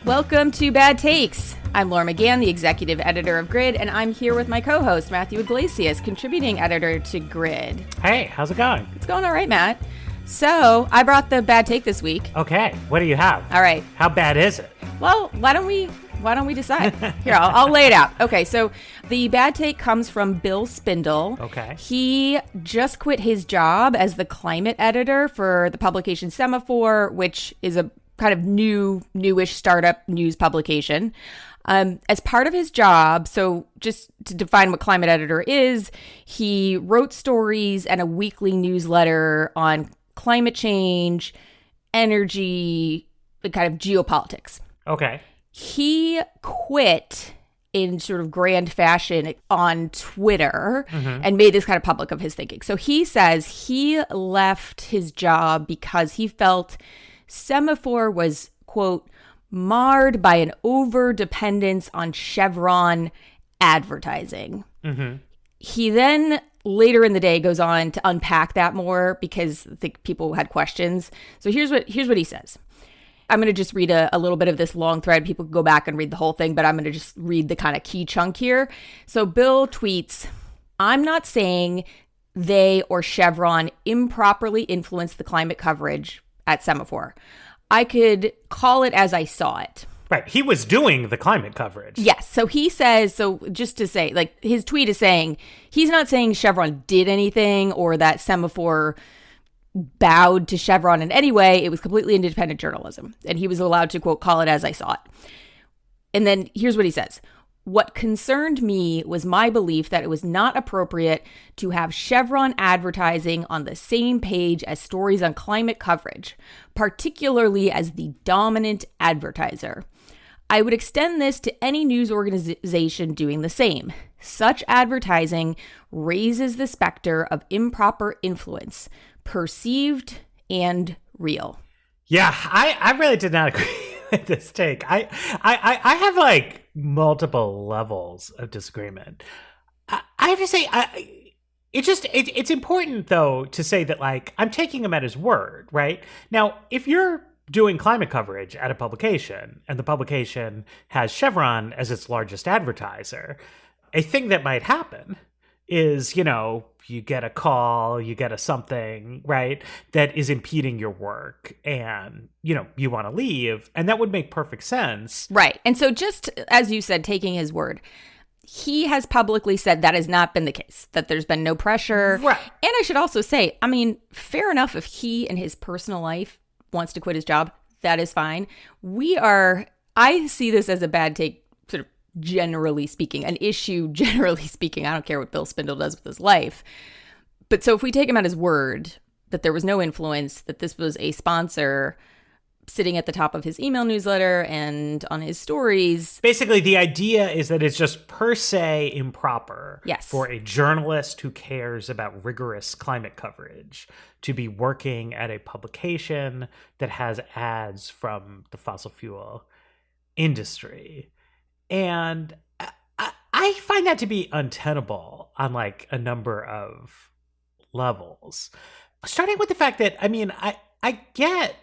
Welcome to Bad Takes. I'm Laura McGann, the executive editor of Grid, and I'm here with my co-host, Matthew Iglesias, contributing editor to Grid. Hey, how's it going? It's going all right, Matt. So, I brought the bad take this week. Okay, what do you have? All right. How bad is it? Well, why don't we decide? Here, I'll lay it out. Okay, so the bad take comes from Bill Spindle. Okay. He just quit his job as the climate editor for the publication Semafor, which is a kind of newish startup news publication. As part of his job, so just to define what climate editor is, he wrote stories and a weekly newsletter on climate change, energy, kind of geopolitics. Okay. He quit in sort of grand fashion on Twitter and made this kind of public of his thinking. So he says he left his job because he felt Semafor was, quote, marred by an over-dependence on Chevron advertising. He then, later in the day, goes on to unpack that more because I think people had questions. So here's what he says. I'm going to just read a little bit of this long thread. People can go back and read the whole thing, but I'm going to just read the kind of key chunk here. So Bill tweets, "I'm not saying they or Chevron improperly influenced the climate coverage at Semafor. I could call it as I saw it." Right. He was doing the climate coverage. Yes. So he says, so just to say, like, his tweet is saying, he's not saying Chevron did anything or that Semafor bowed to Chevron in any way. It was completely independent journalism. And he was allowed to, quote, call it as I saw it. And then here's what he says. "What concerned me was my belief that it was not appropriate to have Chevron advertising on the same page as stories on climate coverage, particularly as the dominant advertiser. I would extend this to any news organization doing the same. Such advertising raises the specter of improper influence, perceived and real." Yeah, I really did not agree with this take. I have like multiple levels of disagreement. I have to say, it's important though to say that like I'm taking him at his word, right? Now, if you're doing climate coverage at a publication and the publication has Chevron as its largest advertiser, a thing that might happen is, you know, you get a call, you get a something, right, that is impeding your work and, you know, you want to leave. And that would make perfect sense. Right. And so just as you said, taking his word, he has publicly said that has not been the case, that there's been no pressure. Right. And I should also say, I mean, fair enough if he in his personal life wants to quit his job, that is fine. I see this as a bad take, sort of generally speaking, an issue generally speaking. I don't care what Bill Spindle does with his life. But so if we take him at his word that there was no influence, that this was a sponsor sitting at the top of his email newsletter and on his stories. Basically, the idea is that it's just per se improper for a journalist who cares about rigorous climate coverage to be working at a publication that has ads from the fossil fuel industry. And I find that to be untenable on like a number of levels. Starting with the fact that, I mean, I get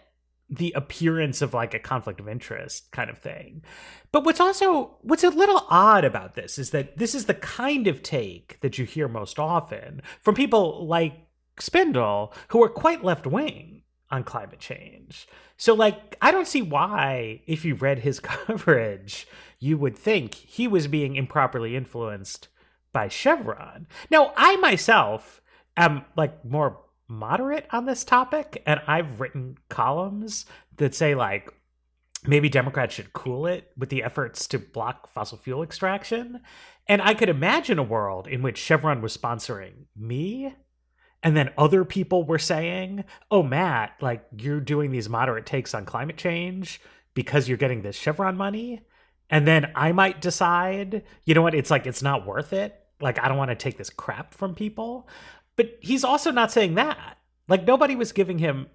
the appearance of like a conflict of interest kind of thing. But what's a little odd about this is that this is the kind of take that you hear most often from people like Spindle, who are quite left-wing on climate change. So like, I don't see why, if you read his coverage, you would think he was being improperly influenced by Chevron. Now, I myself am like more moderate on this topic, and I've written columns that say like maybe Democrats should cool it with the efforts to block fossil fuel extraction. And I could imagine a world in which Chevron was sponsoring me, and then other people were saying, "Oh, Matt, like you're doing these moderate takes on climate change because you're getting this Chevron money." And then I might decide, you know what, it's like, it's not worth it. Like, I don't want to take this crap from people. But he's also not saying that. Like, nobody was giving him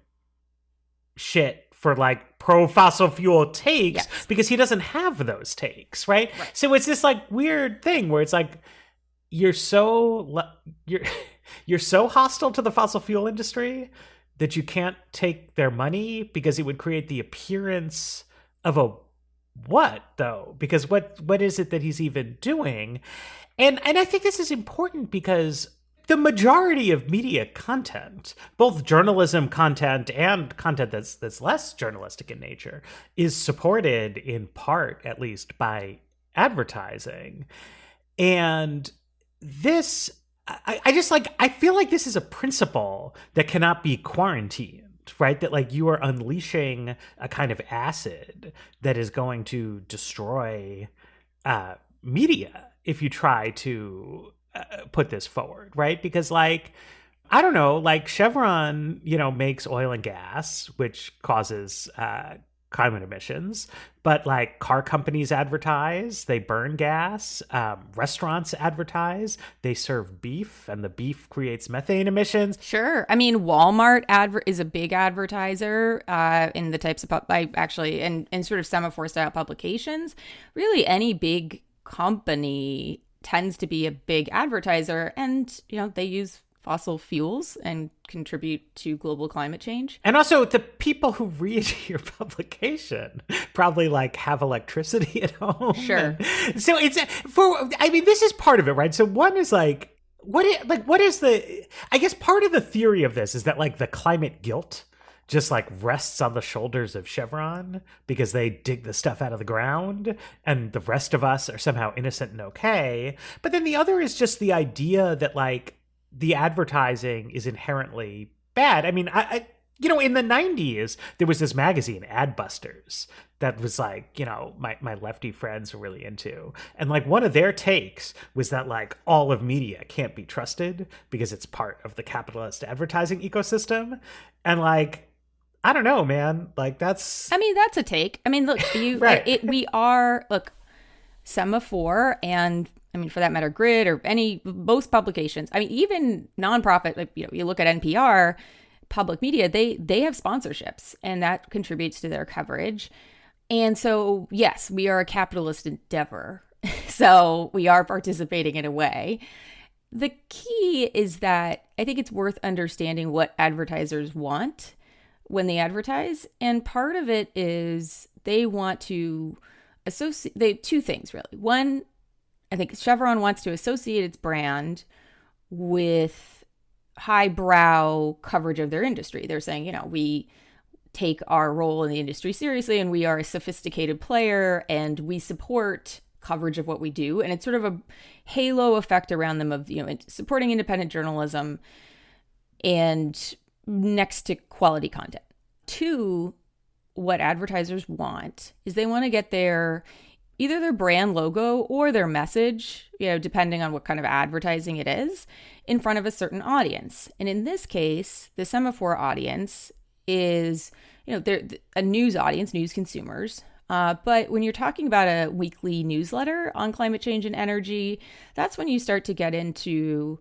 shit for like pro fossil fuel takes because he doesn't have those takes, right? So it's this like weird thing where it's like you're so hostile to the fossil fuel industry that you can't take their money because it would create the appearance of a what though? Because what is it that he's even doing? And I think this is important because the majority of media content, both journalism content and content that's less journalistic in nature, is supported in part, at least, by advertising. And this, I feel like this is a principle that cannot be quarantined. Right? That like you are unleashing a kind of acid that is going to destroy media if you try to put this forward, right? Because like, I don't know, like Chevron, makes oil and gas, which causes climate emissions, but like car companies advertise, they burn gas, restaurants advertise, they serve beef, and the beef creates methane emissions. Sure. I mean, Walmart is a big advertiser in the types of in sort of semaphore style publications. Really, any big company tends to be a big advertiser, and they use fossil fuels and contribute to global climate change. And also the people who read your publication probably like have electricity at home. Sure. So this is part of it, right? So one is like, what is I guess part of the theory of this is that like the climate guilt just like rests on the shoulders of Chevron because they dig the stuff out of the ground and the rest of us are somehow innocent and okay. But then the other is just the idea that like the advertising is inherently bad. I mean, in the 90s, there was this magazine, Adbusters, that was like, my lefty friends were really into. And like one of their takes was that like all of media can't be trusted because it's part of the capitalist advertising ecosystem. And like, I don't know, man, like that's a take. I mean, look, right. Semaphore and for that matter, Grid or most publications. I mean, even nonprofit, like, you look at NPR, public media, they have sponsorships and that contributes to their coverage. And so, yes, we are a capitalist endeavor. So we are participating in a way. The key is that I think it's worth understanding what advertisers want when they advertise. And part of it is they want to associate two things, really. One, I think Chevron wants to associate its brand with highbrow coverage of their industry. They're saying, we take our role in the industry seriously and we are a sophisticated player and we support coverage of what we do. And it's sort of a halo effect around them of, supporting independent journalism and next to quality content. Two, what advertisers want is they want to get either their brand logo or their message, depending on what kind of advertising it is, in front of a certain audience. And in this case, the Semaphore audience is, they're a news audience, news consumers. But when you're talking about a weekly newsletter on climate change and energy, that's when you start to get into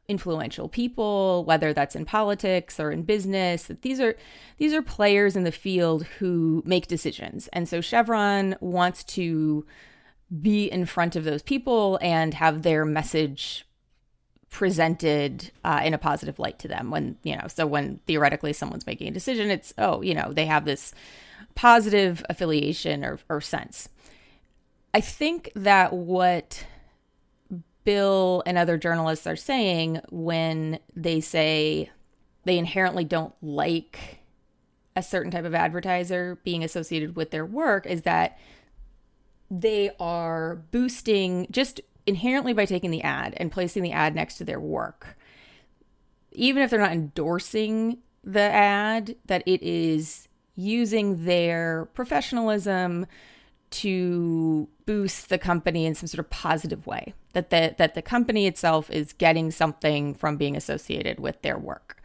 influential people, whether that's in politics or in business. These are players in the field who make decisions. And so Chevron wants to be in front of those people and have their message presented in a positive light to them when theoretically someone's making a decision, it's, they have this positive affiliation or sense. I think that what Bill and other journalists are saying when they say they inherently don't like a certain type of advertiser being associated with their work is that they are boosting just inherently by taking the ad and placing the ad next to their work. Even if they're not endorsing the ad, that it is using their professionalism to boost the company in some sort of positive way, that the company itself is getting something from being associated with their work.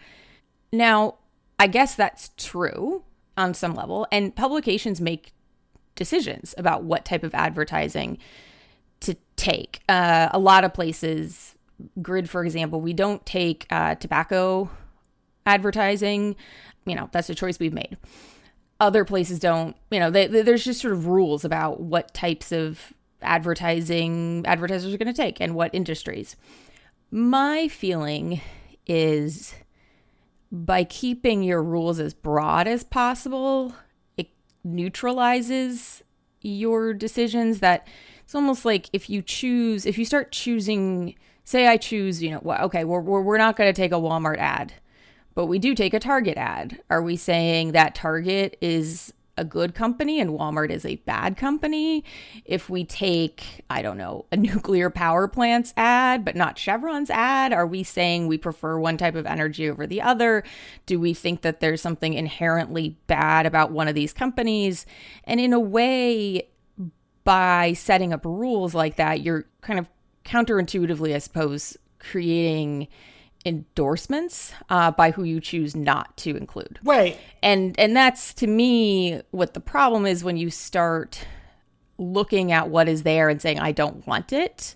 Now, I guess that's true on some level, and publications make decisions about what type of advertising to take. A lot of places, Grid, for example, we don't take tobacco advertising. That's a choice we've made. Other places don't, there's just sort of rules about what types of advertising advertisers are going to take and what industries. My feeling is by keeping your rules as broad as possible, it neutralizes your decisions, that it's almost like if you start choosing, say I choose, okay, we're not going to take a Walmart ad, but we do take a Target ad. Are we saying that Target is a good company and Walmart is a bad company? If we take, I don't know, a nuclear power plant's ad, but not Chevron's ad, are we saying we prefer one type of energy over the other? Do we think that there's something inherently bad about one of these companies? And in a way, by setting up rules like that, you're kind of counterintuitively, I suppose, creating endorsements by who you choose not to include. Right. And that's, to me, what the problem is when you start looking at what is there and saying, I don't want it.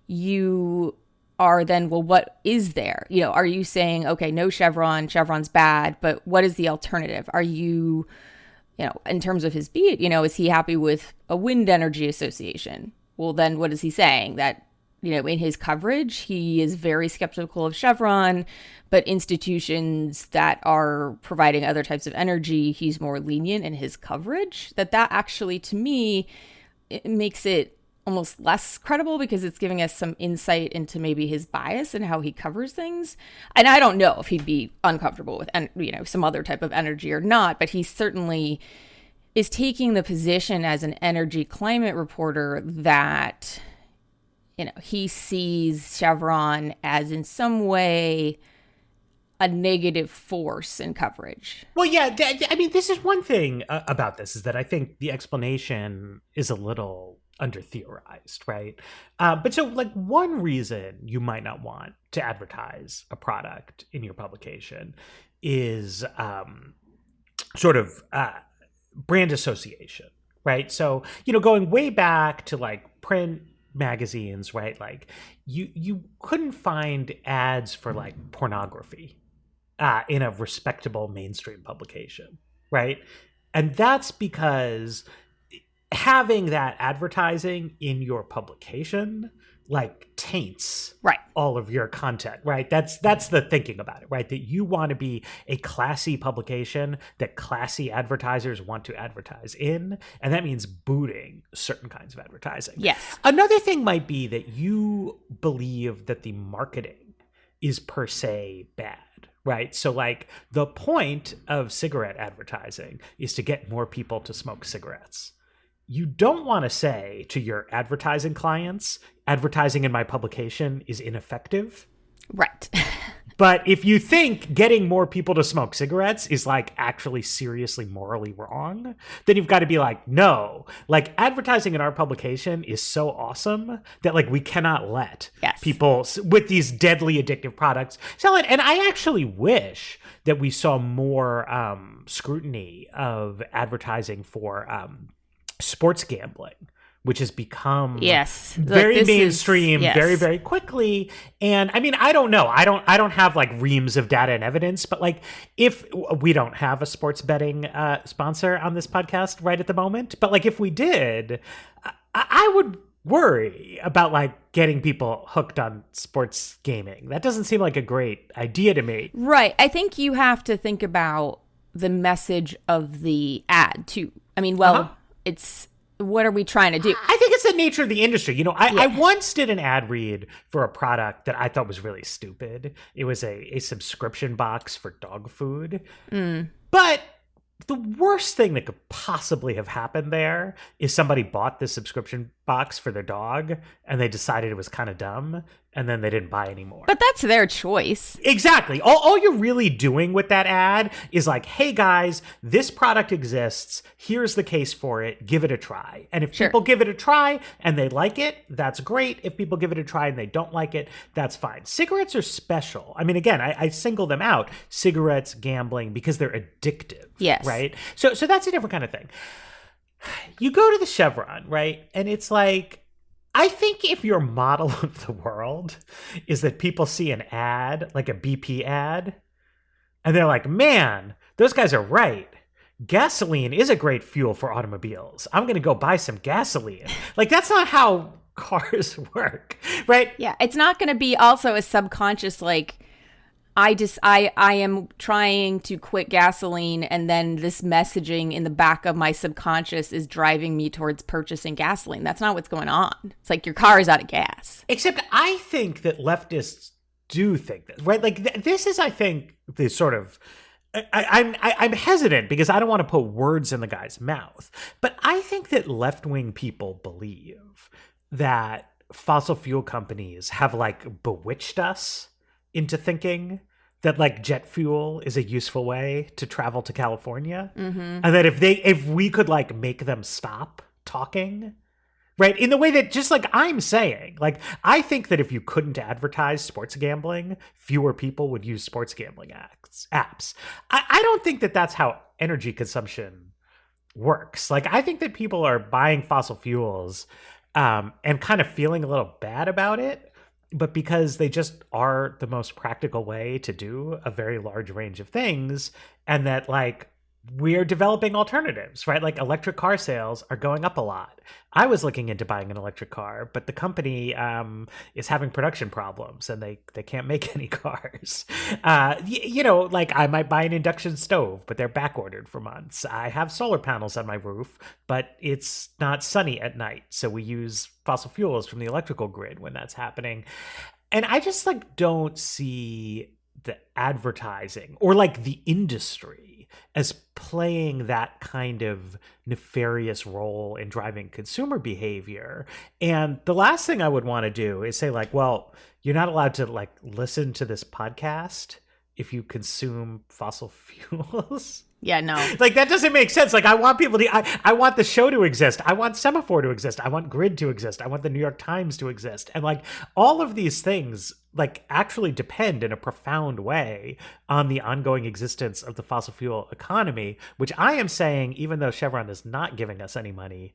You are then, well, what is there? Are you saying, okay, no Chevron's bad, but what is the alternative? Are you, in terms of his beat, is he happy with a wind energy association? Well, then what is he saying? That in his coverage, he is very skeptical of Chevron, but institutions that are providing other types of energy, he's more lenient in his coverage. That actually, to me, it makes it almost less credible because it's giving us some insight into maybe his bias and how he covers things. And I don't know if he'd be uncomfortable with, some other type of energy or not, but he certainly is taking the position as an energy climate reporter that he sees Chevron as in some way a negative force in coverage. Well, yeah, I mean, this is one thing about this, is that I think the explanation is a little under-theorized, right? But so, one reason you might not want to advertise a product in your publication is sort of brand association, right? So, going way back to print magazines, right? You couldn't find ads for pornography in a respectable mainstream publication, right? And that's because having that advertising in your publication taints all of your content, right? That's the thinking about it, right? That you want to be a classy publication that classy advertisers want to advertise in, and that means booting certain kinds of advertising. Yes. Another thing might be that you believe that the marketing is per se bad, right? So the point of cigarette advertising is to get more people to smoke cigarettes. You don't want to say to your advertising clients, advertising in my publication is ineffective. Right. But if you think getting more people to smoke cigarettes is actually seriously morally wrong, then you've got to be no, advertising in our publication is so awesome that we cannot let people with these deadly addictive products sell it. And I actually wish that we saw more scrutiny of advertising for sports gambling, which has become very mainstream very, very quickly. And I mean, I don't know. I don't have reams of data and evidence, but if we don't have a sports betting sponsor on this podcast right at the moment, but if we did, I would worry about getting people hooked on sports gaming. That doesn't seem like a great idea to me. Right. I think you have to think about the message of the ad too. I mean, it's, what are we trying to do? I think it's the nature of the industry. I once did an ad read for a product that I thought was really stupid. It was a subscription box for dog food. But the worst thing that could possibly have happened there is somebody bought the subscription box for their dog and they decided it was kind of dumb, and then they didn't buy anymore. But that's their choice. Exactly. All you're really doing with that ad is hey guys, this product exists. Here's the case for it. Give it a try. And if people give it a try and they like it, that's great. If people give it a try and they don't like it, that's fine. Cigarettes are special. I mean, again, I single them out. Cigarettes, gambling, because they're addictive. Yes. Right? So that's a different kind of thing. You go to the Chevron, right? And it's I think if your model of the world is that people see an ad, like a BP ad, and they're man, those guys are right. Gasoline is a great fuel for automobiles. I'm going to go buy some gasoline. That's not how cars work, right? Yeah, it's not going to be also a subconscious I am trying to quit gasoline, and then this messaging in the back of my subconscious is driving me towards purchasing gasoline. That's not what's going on. It's like your car is out of gas. Except I think that leftists do think this, right? Like this is, I think, the sort of, I'm hesitant because I don't want to put words in the guy's mouth, but I think that left-wing people believe that fossil fuel companies have like bewitched us into thinking that like jet fuel is a useful way to travel to California. And that if we could like make them stop talking, right? In the way that, just like I'm saying, like, I think that if you couldn't advertise sports gambling, fewer people would use sports gambling apps. I don't think that that's how energy consumption works. Like, I think that people are buying fossil fuels and kind of feeling a little bad about it, but because they just are the most practical way to do a very large range of things, and that like we're developing alternatives, right? Like electric car sales are going up a lot. I was looking into buying an electric car, but the company is having production problems and they can't make any cars. You know, like I might buy an induction stove, but they're back ordered for months. I have solar panels on my roof, but it's not sunny at night. So we use fossil fuels from the electrical grid when that's happening. And I just like don't see the advertising or like the industry as playing that kind of nefarious role in driving consumer behavior. And the last thing I would want to do is say like, well, you're not allowed to like listen to this podcast if you consume fossil fuels. Yeah, no. Like, that doesn't make sense. Like, I want people to, I want the show to exist. I want Semaphore to exist. I want Grid to exist. I want the New York Times to exist. And like, all of these things, like, actually depend in a profound way on the ongoing existence of the fossil fuel economy, which I am saying, even though Chevron is not giving us any money,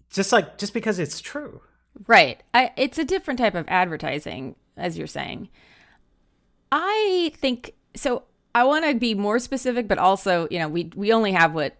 just because it's true. Right. It's a different type of advertising, as you're saying. I think, so I want to be more specific, but also, you know, we only have what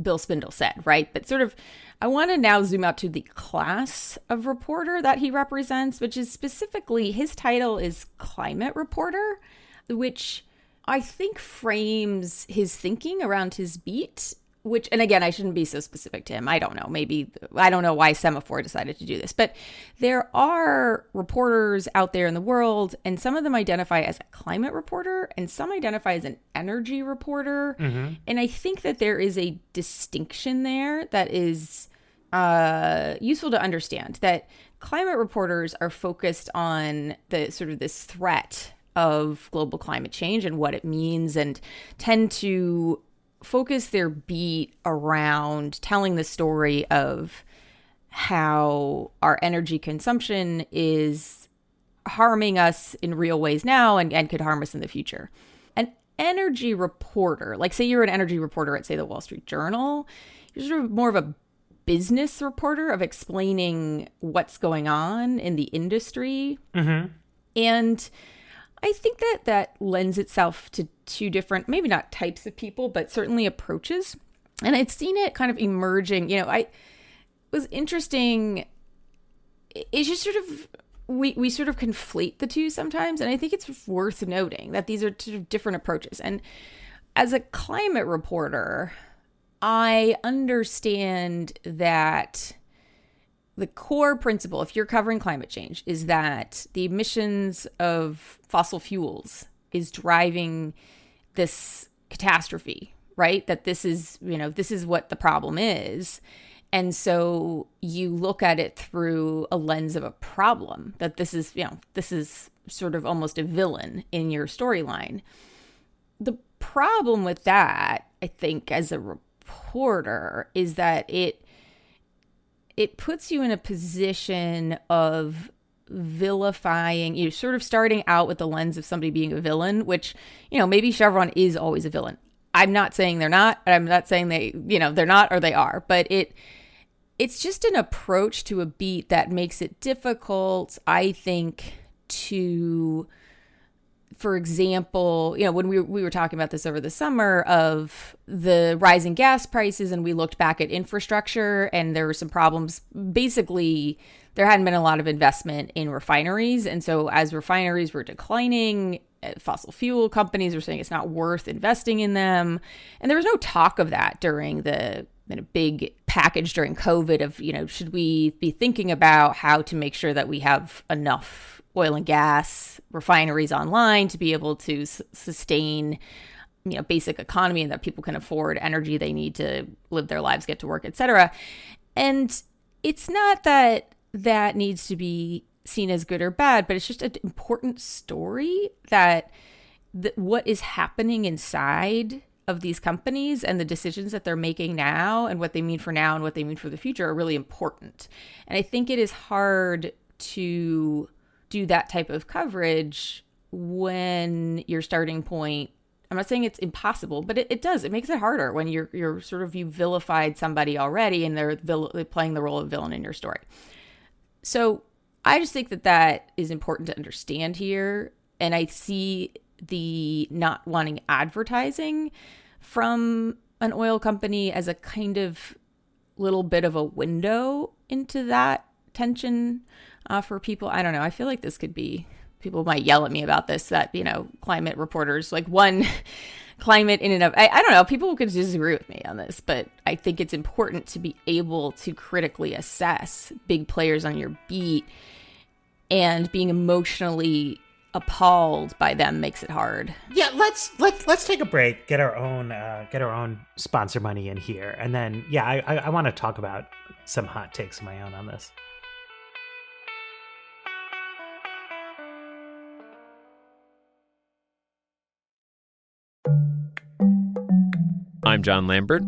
Bill Spindle said, right? But sort of, I want to now zoom out to the class of reporter that he represents, which is specifically, his title is climate reporter, which I think frames his thinking around his beat, which, and again, I shouldn't be so specific to him. I don't know. Maybe, I don't know why Semaphore decided to do this, but there are reporters out there in the world, and some of them identify as a climate reporter, and some identify as an energy reporter. Mm-hmm. And I think that there is a distinction there that is useful to understand, that climate reporters are focused on the sort of this threat of global climate change and what it means, and tend to focus their beat around telling the story of how our energy consumption is harming us in real ways now and could harm us in the future. An energy reporter, like say you're an energy reporter at, say, the Wall Street Journal, you're sort of more of a business reporter of explaining what's going on in the industry. Mm-hmm. And I think that lends itself to two different, maybe not types of people, but certainly approaches. And I'd seen it kind of emerging, you know, it was interesting. It's just sort of, we sort of conflate the two sometimes. And I think it's worth noting that these are two different approaches. And as a climate reporter, I understand that the core principle, if you're covering climate change, is that the emissions of fossil fuels is driving this catastrophe, right? That this is, you know, this is what the problem is. And so you look at it through a lens of a problem, that this is, you know, this is sort of almost a villain in your storyline. The problem with that, I think, as a reporter, is that it puts you in a position of vilifying, you know, sort of starting out with the lens of somebody being a villain, which, you know, maybe Chevron is always a villain. I'm not saying they're not. I'm not saying they, you know, they're not or they are, but it's just an approach to a beat that makes it difficult, I think, to, for example, you know, when we were talking about this over the summer of the rising gas prices, and we looked back at infrastructure, and there were some problems. Basically, there hadn't been a lot of investment in refineries. And so as refineries were declining, fossil fuel companies are saying it's not worth investing in them. And there was no talk of that during the big package during COVID of, should we be thinking about how to make sure that we have enough oil and gas refineries online to be able to sustain basic economy and that people can afford energy they need to live their lives, get to work, etc. And it's not that needs to be seen as good or bad, but it's just an important story that what is happening inside of these companies and the decisions that they're making now and what they mean for now and what they mean for the future are really important. And I think it is hard to do that type of coverage when your starting point, I'm not saying it's impossible, but it does. It makes it harder when you're sort of, you vilified somebody already and they're playing the role of villain in your story. So I just think that is important to understand here. And I see the not wanting advertising from an oil company as a kind of little bit of a window into that tension for people. I don't know. I feel like this could be, people might yell at me about this, that, climate reporters, like one climate in and of, I don't know, people could disagree with me on this, but I think it's important to be able to critically assess big players on your beat, and being emotionally appalled by them makes it hard. Yeah, let's take a break, get our own sponsor money in here, and then I want to talk about some hot takes of my own on this. I'm John Lambert.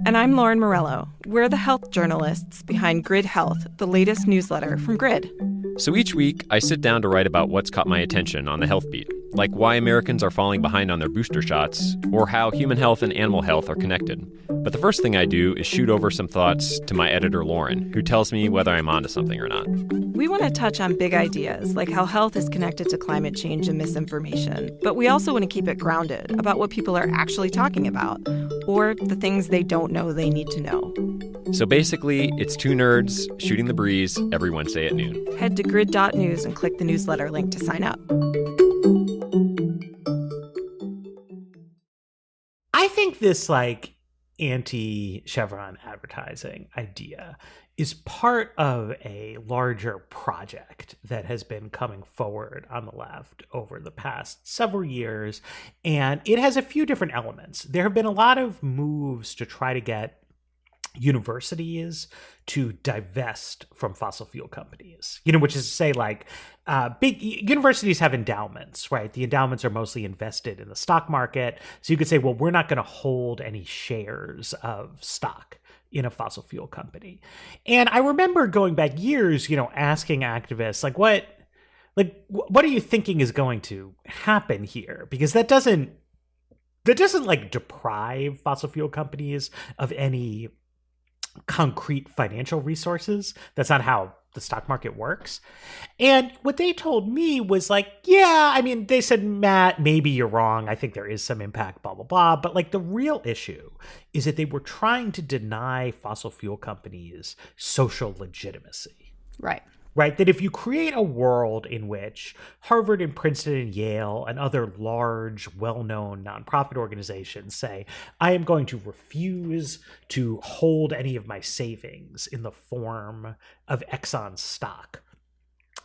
And I'm Lauren Morello. We're the health journalists behind Grid Health, the latest newsletter from Grid. So each week, I sit down to write about what's caught my attention on the health beat, like why Americans are falling behind on their booster shots, or how human health and animal health are connected. But the first thing I do is shoot over some thoughts to my editor, Lauren, who tells me whether I'm onto something or not. We want to touch on big ideas, like how health is connected to climate change and misinformation. But we also want to keep it grounded about what people are actually talking about, or the things they don't know they need to know. So basically, it's two nerds shooting the breeze every Wednesday at noon. Head to grid.news and click the newsletter link to sign up. I think this anti-Chevron advertising idea is part of a larger project that has been coming forward on the left over the past several years, and it has a few different elements. There have been a lot of moves to try to get universities to divest from fossil fuel companies, which is to say, big universities have endowments, right? The endowments are mostly invested in the stock market. So you could say, well, we're not going to hold any shares of stock in a fossil fuel company. And I remember going back years, asking activists, what are you thinking is going to happen here? Because that doesn't deprive fossil fuel companies of any concrete financial resources. That's not how the stock market works. And what they told me was they said, Matt, maybe you're wrong. I think there is some impact, blah, blah, blah. But the real issue is that they were trying to deny fossil fuel companies social legitimacy. Right? That if you create a world in which Harvard and Princeton and Yale and other large, well-known nonprofit organizations say, I am going to refuse to hold any of my savings in the form of Exxon stock,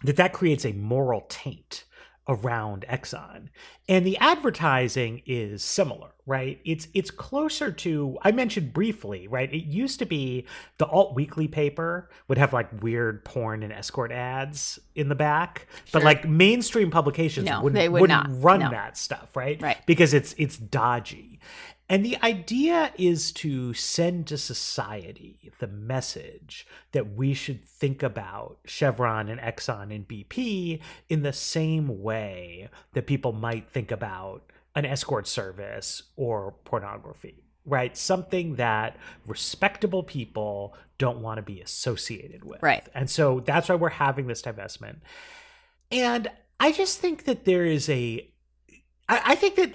that creates a moral taint around Exxon. And the advertising is similar, right? It's closer to, I mentioned briefly, right? It used to be the alt weekly paper would have weird porn and escort ads in the back, sure. But mainstream publications wouldn't run that stuff, right? Because it's dodgy. And the idea is to send to society the message that we should think about Chevron and Exxon and BP in the same way that people might think about an escort service or pornography, right? Something that respectable people don't want to be associated with. Right. And so that's why we're having this divestment. And I just think that there is I think that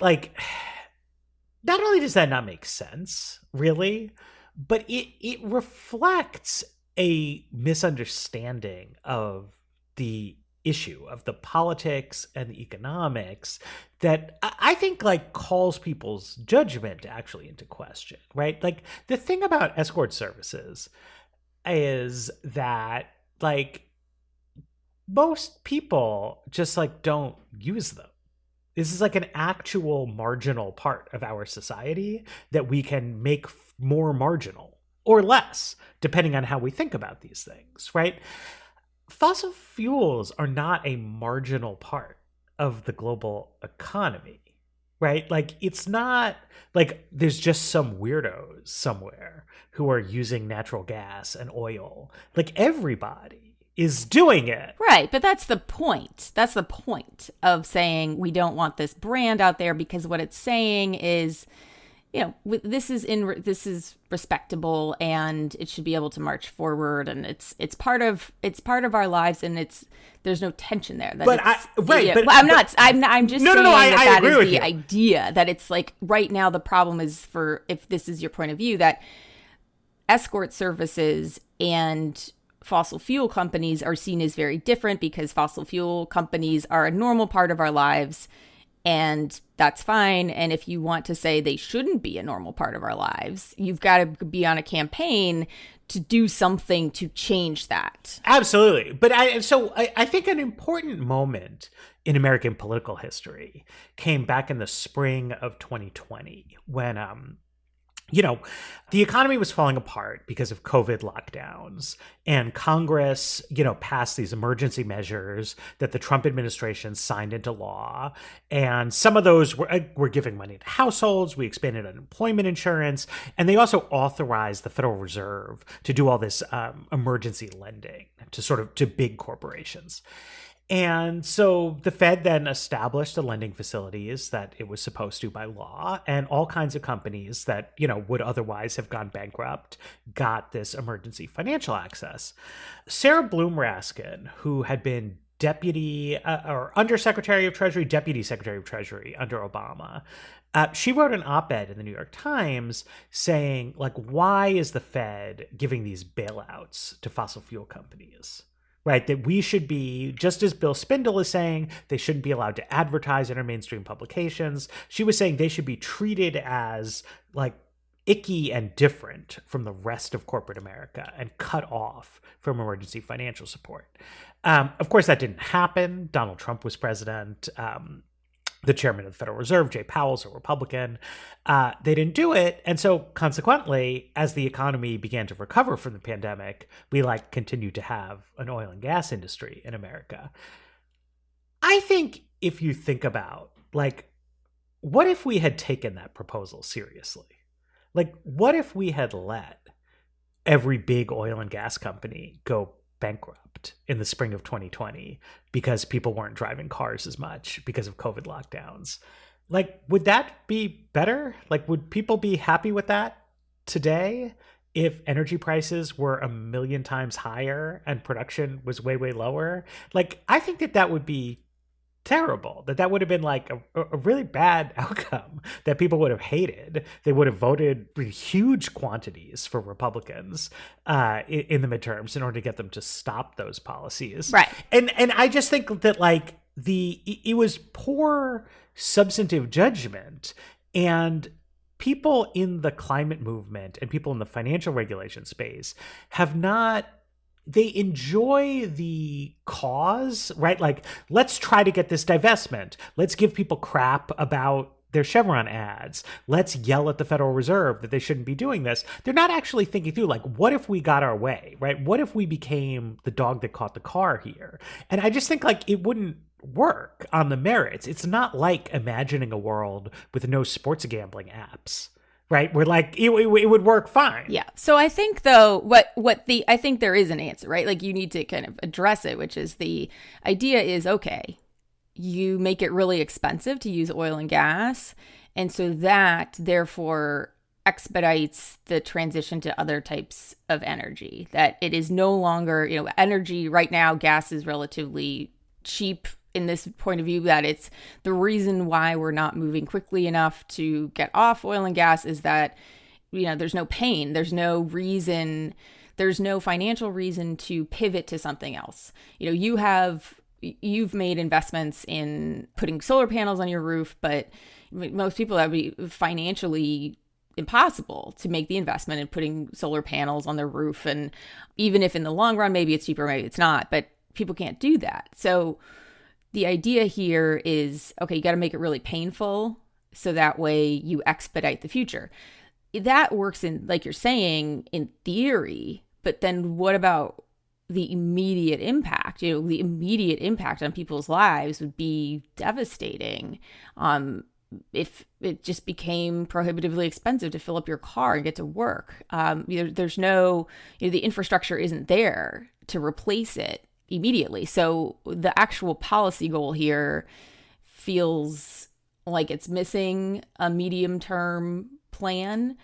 not only does that not make sense, really, but it reflects a misunderstanding of the issue of the politics and the economics that I think like calls people's judgment actually into question, right? Like the thing about escort services is that like most people just like don't use them. This is like an actual marginal part of our society that we can make more marginal or less, depending on how we think about these things, right? Fossil fuels are not a marginal part of the global economy, right? Like it's not like there's just some weirdos somewhere who are using natural gas and oil. Like everybody is doing it. Right, but that's the point. That's the point of saying we don't want this brand out there, because what it's saying is, you know, this is respectable and it should be able to march forward, and it's part of our lives, and there's no tension there. But I'm just saying that is the idea that it's like right now the problem is, for if this is your point of view, that escort services and fossil fuel companies are seen as very different, because fossil fuel companies are a normal part of our lives. And that's fine. And if you want to say they shouldn't be a normal part of our lives, you've got to be on a campaign to do something to change that. Absolutely. But I think an important moment in American political history came back in the spring of 2020 when, the economy was falling apart because of COVID lockdowns, and Congress, passed these emergency measures that the Trump administration signed into law. And some of those were giving money to households. We expanded unemployment insurance, and they also authorized the Federal Reserve to do all this emergency lending to big corporations. And so the Fed then established the lending facilities that it was supposed to by law, and all kinds of companies that, would otherwise have gone bankrupt got this emergency financial access. Sarah Bloom Raskin, who had been Deputy Secretary of Treasury under Obama, she wrote an op-ed in the New York Times saying, like, why is the Fed giving these bailouts to fossil fuel companies? Right, that we should be, just as Bill Spindle is saying, they shouldn't be allowed to advertise in our mainstream publications. She was saying they should be treated as like icky and different from the rest of corporate America and cut off from emergency financial support. Of course, that didn't happen. Donald Trump was president. The chairman of the Federal Reserve, Jay Powell's a Republican. They didn't do it. And so consequently, as the economy began to recover from the pandemic, we continued to have an oil and gas industry in America. I think if you think about, what if we had taken that proposal seriously? What if we had let every big oil and gas company go bankrupt in the spring of 2020 because people weren't driving cars as much because of COVID lockdowns? Would that be better? Would people be happy with that today if energy prices were 1 million times higher and production was way, way lower? I think that would be terrible. That would have been a really bad outcome that people would have hated. They would have voted huge quantities for Republicans in the midterms in order to get them to stop those policies. Right. And I just think that it was poor substantive judgment, and people in the climate movement and people in the financial regulation space they enjoy the cause, right? Let's try to get this divestment. Let's give people crap about their Chevron ads. Let's yell at the Federal Reserve that they shouldn't be doing this. They're not actually thinking through, what if we got our way, right? What if we became the dog that caught the car here? And I just think it wouldn't work on the merits. It's not like imagining a world with no sports gambling apps. Right, where it would work fine. Yeah. So I think though, I think there is an answer, right? You need to kind of address it, which is the idea is, okay, you make it really expensive to use oil and gas, and so that therefore expedites the transition to other types of energy. That it is no longer, energy right now, gas is relatively cheap in this point of view, that it's the reason why we're not moving quickly enough to get off oil and gas is that, there's no pain. There's no reason. There's no financial reason to pivot to something else. You have you've made investments in putting solar panels on your roof, but most people, that would be financially impossible to make the investment in putting solar panels on their roof. And even if in the long run, maybe it's cheaper, maybe it's not, but people can't do that. So the idea here is, okay, you got to make it really painful so that way you expedite the future. That works in, like you're saying, in theory, but then what about the immediate impact? The immediate impact on people's lives would be devastating. If it just became prohibitively expensive to fill up your car and get to work. There's no, the infrastructure isn't there to replace it immediately. So the actual policy goal here feels like it's missing a medium-term plan,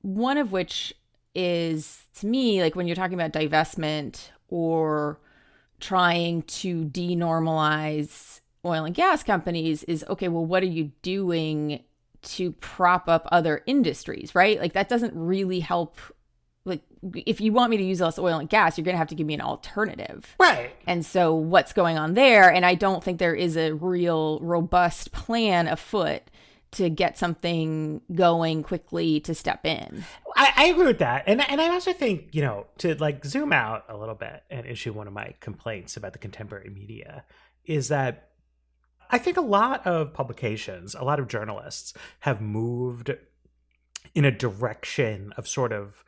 one of which is, to me, like when you're talking about divestment or trying to denormalize oil and gas companies, is, okay, well, what are you doing to prop up other industries, right? Like that doesn't really help. Like if you want me to use less oil and gas, you're going to have to give me an alternative. Right. And so what's going on there? And I don't think there is a real robust plan afoot to get something going quickly to step in. I agree with that. And I also think, to like zoom out a little bit and issue one of my complaints about the contemporary media is that I think a lot of publications, a lot of journalists have moved in a direction of sort of,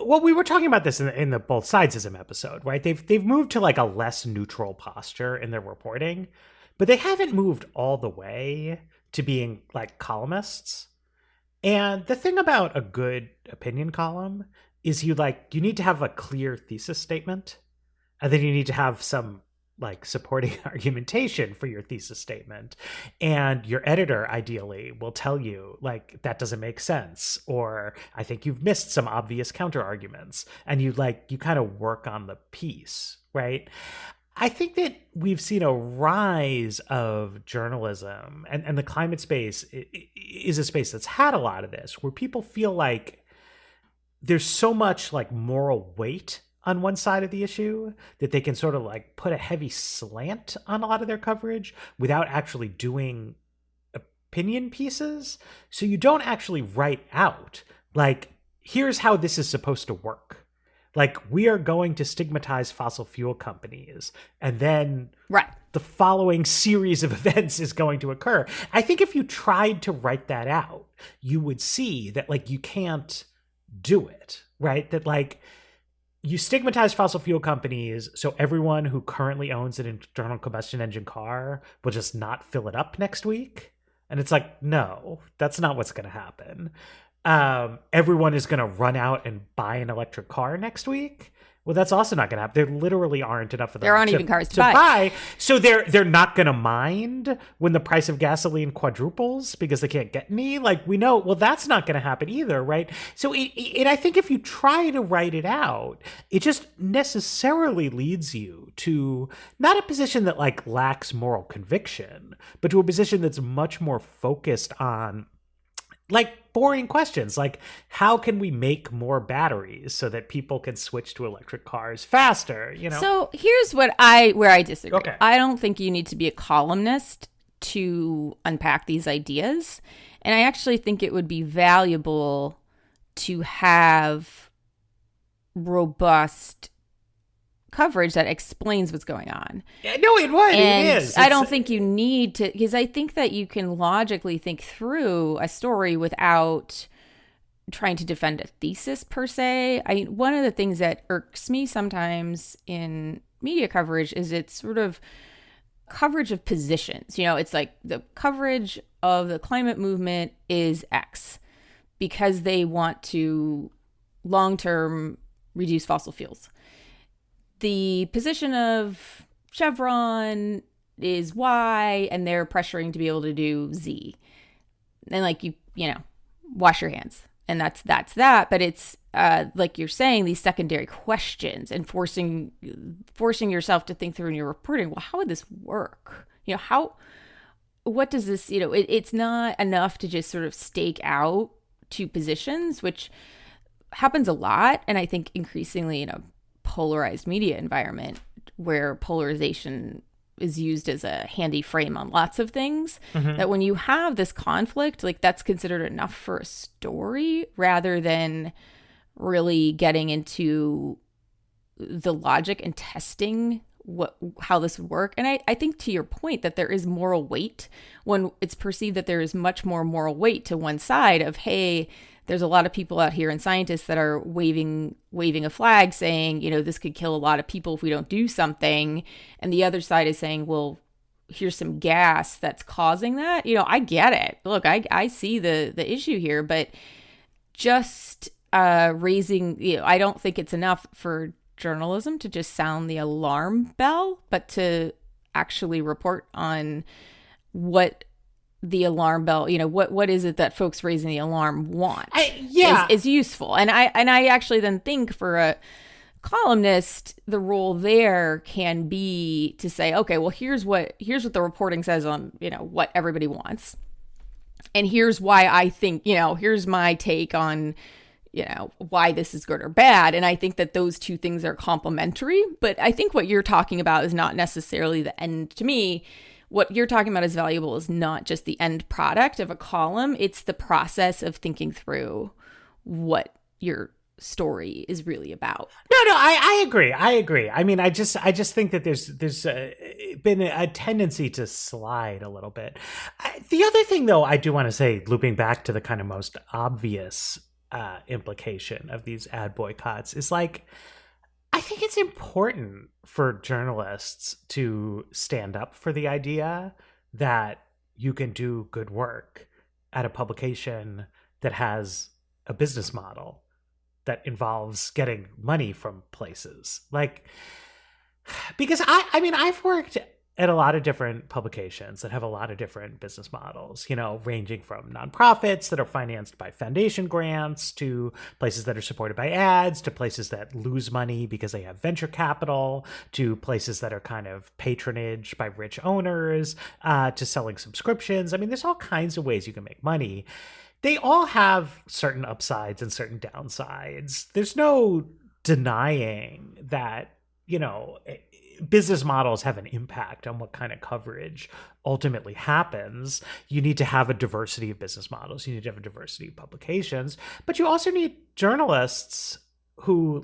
well, we were talking about this in the Both Sidesism episode, right? They've moved to like a less neutral posture in their reporting, but they haven't moved all the way to being like columnists. And the thing about a good opinion column is you need to have a clear thesis statement, and then you need to have some like supporting argumentation for your thesis statement. And your editor ideally will tell you like, that doesn't make sense, or I think you've missed some obvious counter arguments, and you kind of work on the piece, right? I think that we've seen a rise of journalism, and the climate space is a space that's had a lot of this, where people feel like there's so much like moral weight on one side of the issue that they can sort of like put a heavy slant on a lot of their coverage without actually doing opinion pieces. So you don't actually write out like, here's how this is supposed to work. Like, we are going to stigmatize fossil fuel companies, and then the following series of events is going to occur. I think if you tried to write that out, you would see that like you can't do it, right? That like you stigmatize fossil fuel companies, so everyone who currently owns an internal combustion engine car will just not fill it up next week. And it's like, no, that's not what's going to happen. Everyone is going to run out and buy an electric car next week. Well, that's also not going to happen. There literally aren't enough of them. There aren't even cars to buy. So they're not going to mind when the price of gasoline quadruples because they can't get any. Like, we know, well, that's not going to happen either, right? So I think if you try to write it out, it just necessarily leads you to not a position that like lacks moral conviction, but to a position that's much more focused on like boring questions, like how can we make more batteries so that people can switch to electric cars faster, So here's where I disagree. Okay. I don't think you need to be a columnist to unpack these ideas. And I actually think it would be valuable to have robust coverage that explains what's going on. No, it would. And it is. I don't think you need to, because I think that you can logically think through a story without trying to defend a thesis per se. One of the things that irks me sometimes in media coverage is it's sort of coverage of positions. It's like the coverage of the climate movement is X because they want to long-term reduce fossil fuels. The position of Chevron is Y, and they're pressuring to be able to do Z. And like you wash your hands, and that's that. But it's like you're saying, these secondary questions and forcing yourself to think through in your reporting. Well, how would this work? What does this? It's not enough to just sort of stake out two positions, which happens a lot, and I think increasingly polarized media environment where polarization is used as a handy frame on lots of things, that when you have this conflict, like that's considered enough for a story rather than really getting into the logic and testing how this would work. And I think to your point that there is moral weight when it's perceived that there is much more moral weight to one side of, hey, there's a lot of people out here and scientists that are waving a flag saying, this could kill a lot of people if we don't do something. And the other side is saying, well, here's some gas that's causing that. I get it. Look, I see the issue here, but just raising, I don't think it's enough for journalism to just sound the alarm bell, but to actually report on what the alarm bell, what is it that folks raising the alarm want is useful. And I actually then think for a columnist, the role there can be to say, okay, well, here's what the reporting says on, what everybody wants. And here's why I think, here's my take on, why this is good or bad. And I think that those two things are complementary. But I think what you're talking about is not necessarily the end. To me, what you're talking about as valuable is not just the end product of a column. It's the process of thinking through what your story is really about. No, I agree. I mean, I just think that there's been a tendency to slide a little bit. The other thing, though, I do want to say, looping back to the kind of most obvious implication of these ad boycotts, is like, I think it's important for journalists to stand up for the idea that you can do good work at a publication that has a business model that involves getting money from places. Like, because I mean, I've worked at a lot of different publications that have a lot of different business models, ranging from nonprofits that are financed by foundation grants to places that are supported by ads, to places that lose money because they have venture capital, to places that are kind of patronage by rich owners, to selling subscriptions. I mean, there's all kinds of ways you can make money. They all have certain upsides and certain downsides. There's no denying that, business models have an impact on what kind of coverage ultimately happens. You need to have a diversity of business models. You need to have a diversity of publications, but you also need journalists who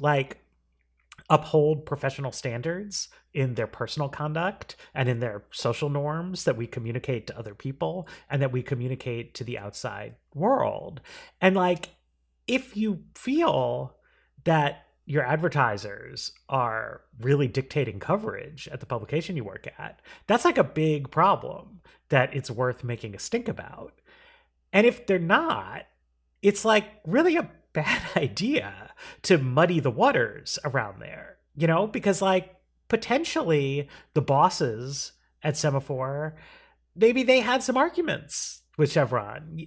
uphold professional standards in their personal conduct and in their social norms that we communicate to other people and that we communicate to the outside world. And if you feel that your advertisers are really dictating coverage at the publication you work at, that's a big problem that it's worth making a stink about. And if they're not, it's really a bad idea to muddy the waters around there, because potentially the bosses at Semaphore, maybe they had some arguments with Chevron,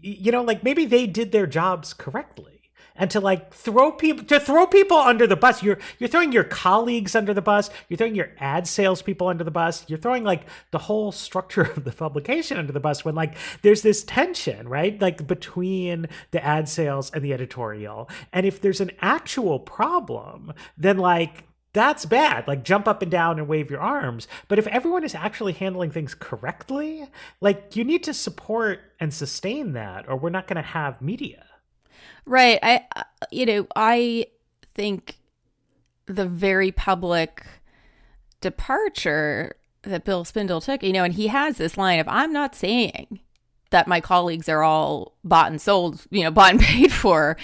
maybe they did their jobs correctly. And to throw people under the bus, you're throwing your colleagues under the bus, you're throwing your ad salespeople under the bus, you're throwing the whole structure of the publication under the bus when there's this tension, right? Between the ad sales and the editorial. And if there's an actual problem, then that's bad. Jump up and down and wave your arms. But if everyone is actually handling things correctly, you need to support and sustain that, or we're not going to have media. Right. I think the very public departure that Bill Spindle took, and he has this line of, I'm not saying that my colleagues are all bought and sold, bought and paid for,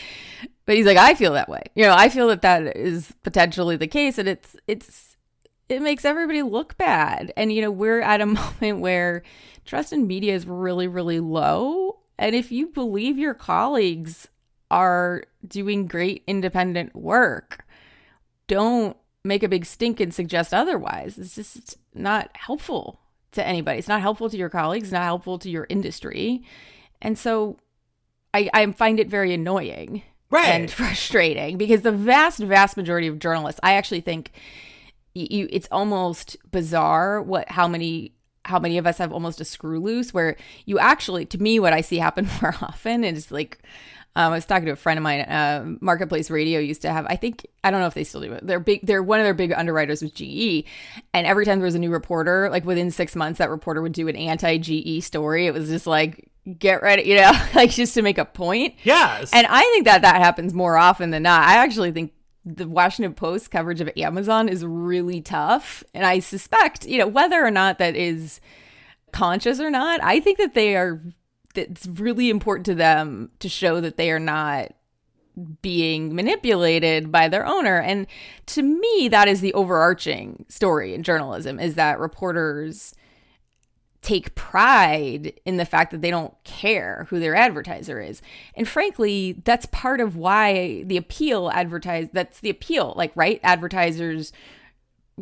but he's like, I feel that way. I feel that is potentially the case, and it makes everybody look bad. And, we're at a moment where trust in media is really, really low. And if you believe your colleagues are doing great independent work, don't make a big stink and suggest otherwise. It's just not helpful to anybody. It's not helpful to your colleagues, not helpful to your industry. And so I find it very annoying and frustrating because the vast, vast majority of journalists, I actually think it's almost bizarre how how many of us have almost a screw loose where you actually, to me, what I see happen more often is like, I was talking to a friend of mine, Marketplace Radio used to have, I don't know if they still do it. They're one of their big underwriters was GE. And every time there was a new reporter, like within 6 months, that reporter would do an anti-GE story. It was just like, get ready, like just to make a point. Yes. And I think that happens more often than not. I actually think the Washington Post coverage of Amazon is really tough. And I suspect, whether or not that is conscious or not, I think that it's really important to them to show that they are not being manipulated by their owner. And to me, that is the overarching story in journalism, is that reporters take pride in the fact that they don't care who their advertiser is. And frankly, that's part of why that's the appeal, like, right? Advertisers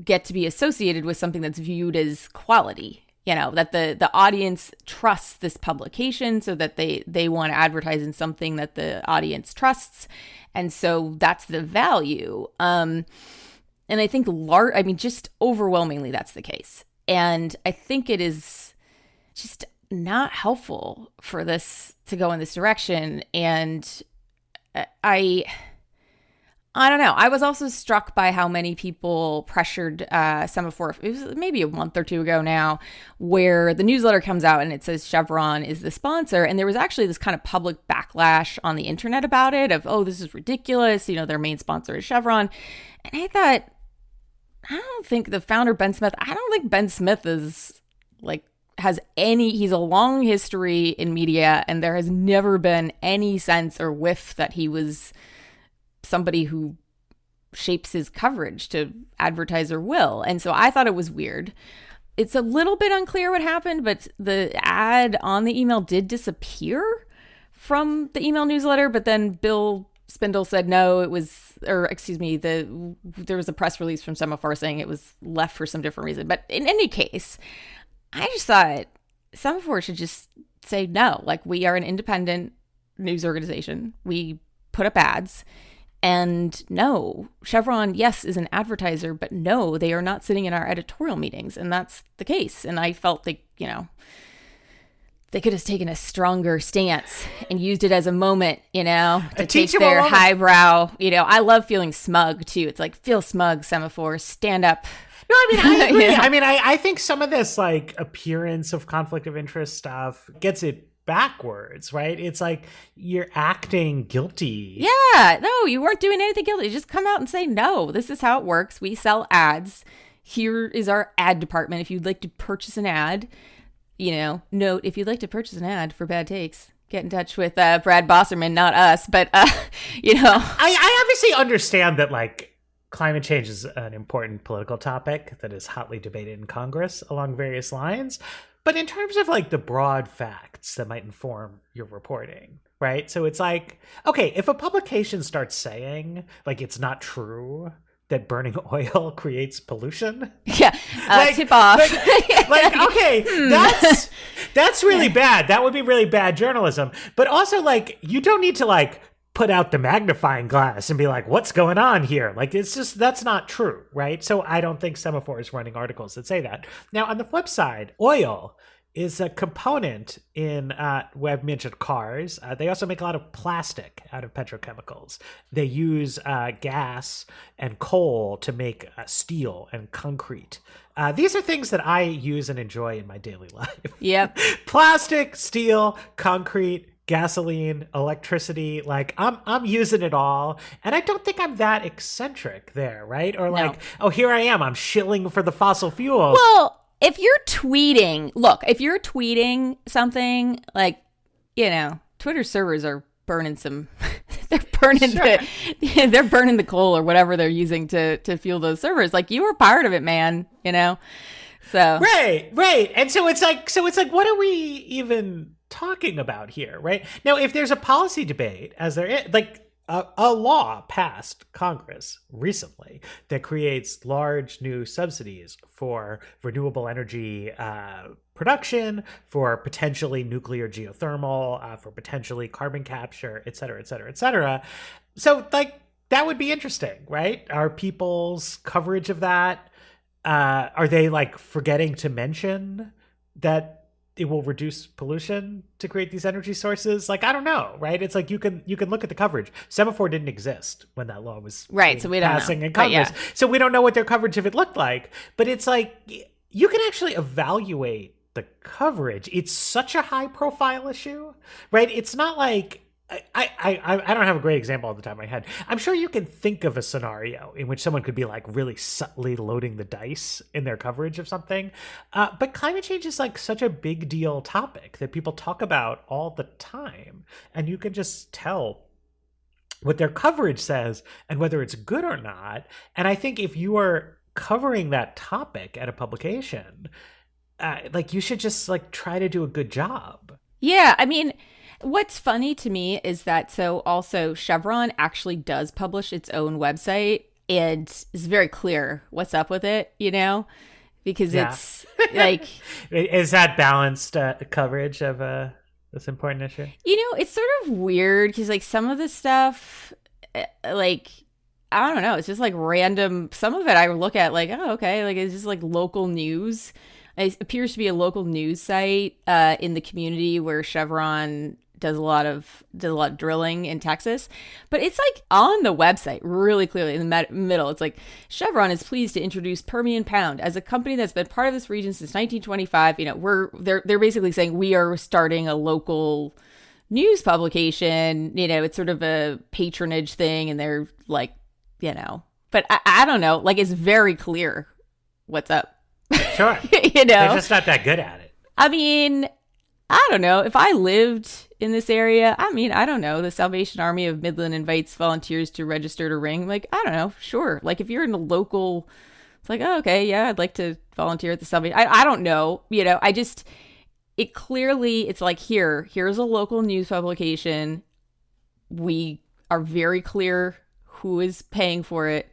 get to be associated with something that's viewed as quality, that the audience trusts this publication, so that they want to advertise in something that the audience trusts. And so that's the value. And I think just overwhelmingly that's the case. And I think it is just not helpful for this to go in this direction. And I don't know. I was also struck by how many people pressured Semaphore. It was maybe a month or two ago now, where the newsletter comes out and it says Chevron is the sponsor. And there was actually this kind of public backlash on the internet about it of, oh, this is ridiculous. Their main sponsor is Chevron. And I thought, I don't think the founder, Ben Smith, is he's a long history in media, and there has never been any sense or whiff that he was somebody who shapes his coverage to advertiser will. And so I thought it was weird. It's a little bit unclear what happened, but the ad on the email did disappear from the email newsletter. But then Bill Spindle said no, there was a press release from Semaphore saying it was left for some different reason. But in any case, I just thought Semaphore should just say no. Like, we are an independent news organization. We put up ads. And no, Chevron, yes, is an advertiser, but no, they are not sitting in our editorial meetings. And that's the case. And I felt like, they could have taken a stronger stance and used it as a moment, to take their highbrow, I love feeling smug too. It's like, feel smug, Semaphore, stand up. No, I agree. I think some of this like appearance of conflict of interest stuff gets it backwards, right? It's like you're acting guilty. Yeah, no, you weren't doing anything guilty. Just come out and say, no, this is how it works. We sell ads. Here is our ad department. If you'd like to purchase an ad, note, if you'd like to purchase an ad for Bad Takes, get in touch with Brad Bosserman, not us. But, I obviously understand that, like, climate change is an important political topic that is hotly debated in Congress along various lines. But in terms of like the broad facts that might inform your reporting, right? So it's like, okay, if a publication starts saying like it's not true that burning oil creates pollution, tip off. Okay, that's really bad. That would be really bad journalism. But also, like, you don't need to like put out the magnifying glass and be like, what's going on here? Like, it's just, that's not true, right? So I don't think Semaphore is running articles that say that. Now, on the flip side, oil is a component in, I've mentioned cars. They also make a lot of plastic out of petrochemicals. They use gas and coal to make steel and concrete. These are things that I use and enjoy in my daily life. Yep. Plastic, steel, concrete, gasoline, electricity, like I'm using it all. And I don't think I'm that eccentric there, right? Or like, no. Oh, here I am, I'm shilling for the fossil fuels. Well, if you're tweeting something, like, Twitter servers are burning they're burning they're burning the coal or whatever they're using to fuel those servers. Like, you were part of it, man, So Right. And so it's like what are we even talking about here, right? Now, if there's a policy debate, as there is, like a law passed Congress recently that creates large new subsidies for renewable energy production, for potentially nuclear geothermal, for potentially carbon capture, et cetera, et cetera, et cetera. So, like, that would be interesting, right? Are people's coverage of that, are they, like, forgetting to mention that it will reduce pollution to create these energy sources? Like, I don't know, right? It's like you can look at the coverage. Semaphore didn't exist when that law was so we don't passing know. in Congress. So we don't know what their coverage of it looked like. But it's like you can actually evaluate the coverage. It's such a high profile issue, right? It's not like I don't have a great example all the time in my head. I'm sure you can think of a scenario in which someone could be like really subtly loading the dice in their coverage of something. But climate change is like such a big deal topic that people talk about all the time. And you can just tell what their coverage says and whether it's good or not. And I think if you are covering that topic at a publication, like you should just like try to do a good job. Yeah, I mean, what's funny to me is that also Chevron actually does publish its own website and it's very clear what's up with it, because it's like... Is that balanced coverage of this important issue? It's sort of weird because like some of the stuff, like, I don't know, it's just like random. Some of it I look at like, oh, okay, like it's just like local news. It appears to be a local news site in the community where Chevron does a lot of drilling in Texas, but it's like on the website really clearly in the middle. It's like Chevron is pleased to introduce Permian Pound as a company that's been part of this region since 1925. They're basically saying we are starting a local news publication. It's sort of a patronage thing, and they're like, but I don't know. Like it's very clear what's up. Sure, they're just not that good at it. I mean, I don't know. If I lived in this area, I mean, I don't know. The Salvation Army of Midland invites volunteers to register to ring. Like, I don't know. Sure. Like, if you're in the local, it's like, oh, okay, yeah, I'd like to volunteer at the Salvation. I don't know. It clearly, it's like, here's a local news publication. We are very clear who is paying for it.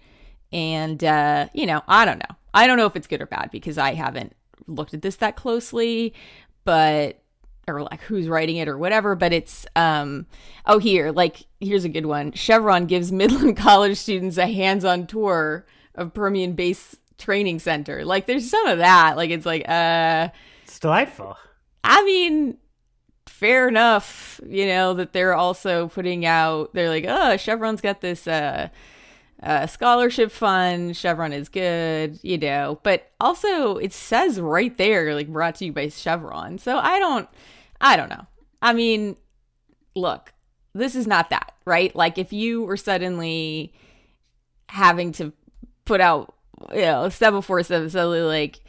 And, I don't know. I don't know if it's good or bad because I haven't looked at this that closely, or like who's writing it or whatever, but it's, here's a good one. Chevron gives Midland College students a hands-on tour of Permian Base Training Center. Like there's some of that. Like, it's like, it's delightful. I mean, fair enough, that they're also putting out, they're like, oh, Chevron's got this, scholarship fund. Chevron is good, but also it says right there, like brought to you by Chevron. So I don't know. I mean, look, this is not that, right? Like if you were suddenly having to put out, Semaphore says like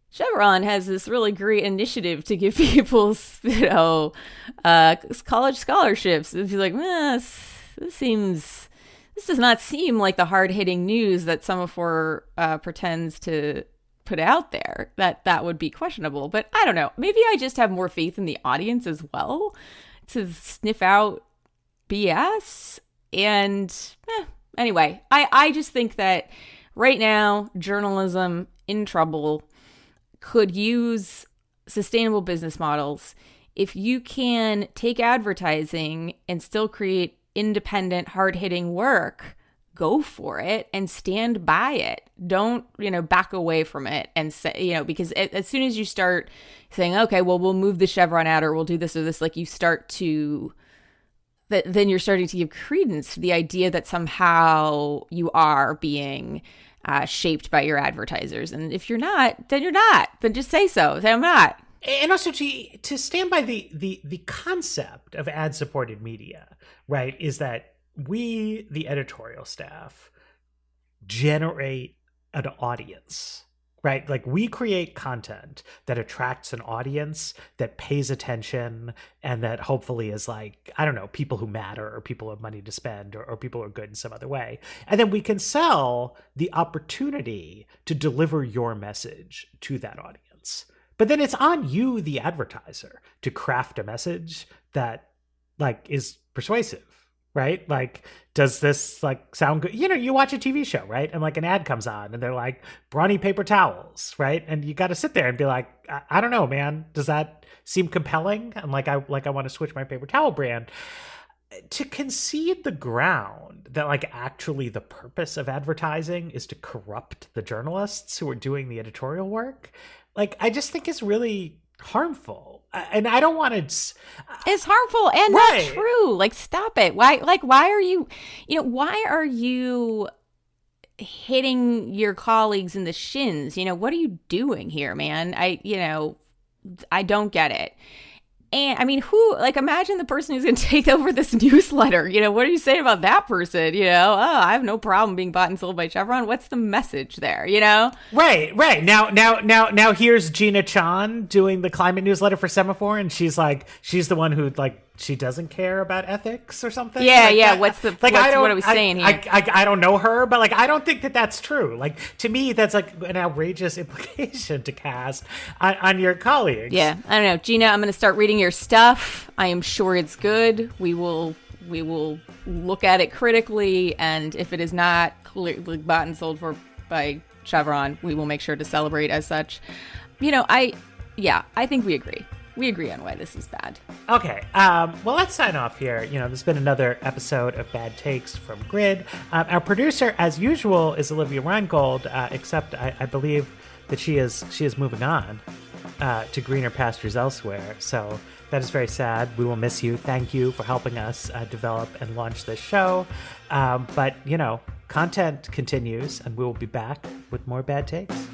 Chevron has this really great initiative to give people, college scholarships. It's like, this does not seem like the hard-hitting news that Semaphore pretends to put out there. That would be questionable. But I don't know. Maybe I just have more faith in the audience as well to sniff out BS. And anyway, I just think that right now, journalism in trouble could use sustainable business models. If you can take advertising and still create independent, hard-hitting work, go for it and stand by it. Don't, back away from it and say, because as soon as you start saying, okay, well, we'll move the Chevron out or we'll do this or this, like you start to, then you're starting to give credence to the idea that somehow you are being shaped by your advertisers. And if you're not, then you're not. Then just say so. Say I'm not. And also to stand by the concept of ad-supported media, right, is that we, the editorial staff, generate an audience, right? Like we create content that attracts an audience that pays attention and that hopefully is like, I don't know, people who matter or people who have money to spend or people who are good in some other way. And then we can sell the opportunity to deliver your message to that audience. But then it's on you, the advertiser, to craft a message that like is persuasive, right? Like, does this like sound good? You watch a TV show, right? And like an ad comes on and they're like Brawny paper towels, right? And you got to sit there and be like, I don't know, man. Does that seem compelling? And I want to switch my paper towel brand. To concede the ground that like actually the purpose of advertising is to corrupt the journalists who are doing the editorial work, like I just think is really harmful. And I don't want to. It's harmful and not true. Like, stop it. Why are you, why are you hitting your colleagues in the shins? What are you doing here, man? I don't get it. And I mean, imagine the person who's going to take over this newsletter. What are you saying about that person? I have no problem being bought and sold by Chevron. What's the message there? Right. Now here's Gina Chan doing the climate newsletter for Semaphore. And she's the one who she doesn't care about ethics or something. Yeah. What are we saying here? I don't know her, but I don't think that that's true. To me, that's an outrageous implication to cast on your colleagues. Yeah, I don't know, Gina. I'm going to start reading your stuff. I am sure it's good. We will look at it critically, and if it is not clearly bought and sold for by Chevron, we will make sure to celebrate as such. I think we agree. We agree on why this is bad. Okay. Well, let's sign off here. There's been another episode of Bad Takes from Grid. Our producer, as usual, is Olivia Reingold, except I believe that she is moving on to greener pastures elsewhere. So that is very sad. We will miss you. Thank you for helping us develop and launch this show. But, content continues, and we will be back with more Bad Takes.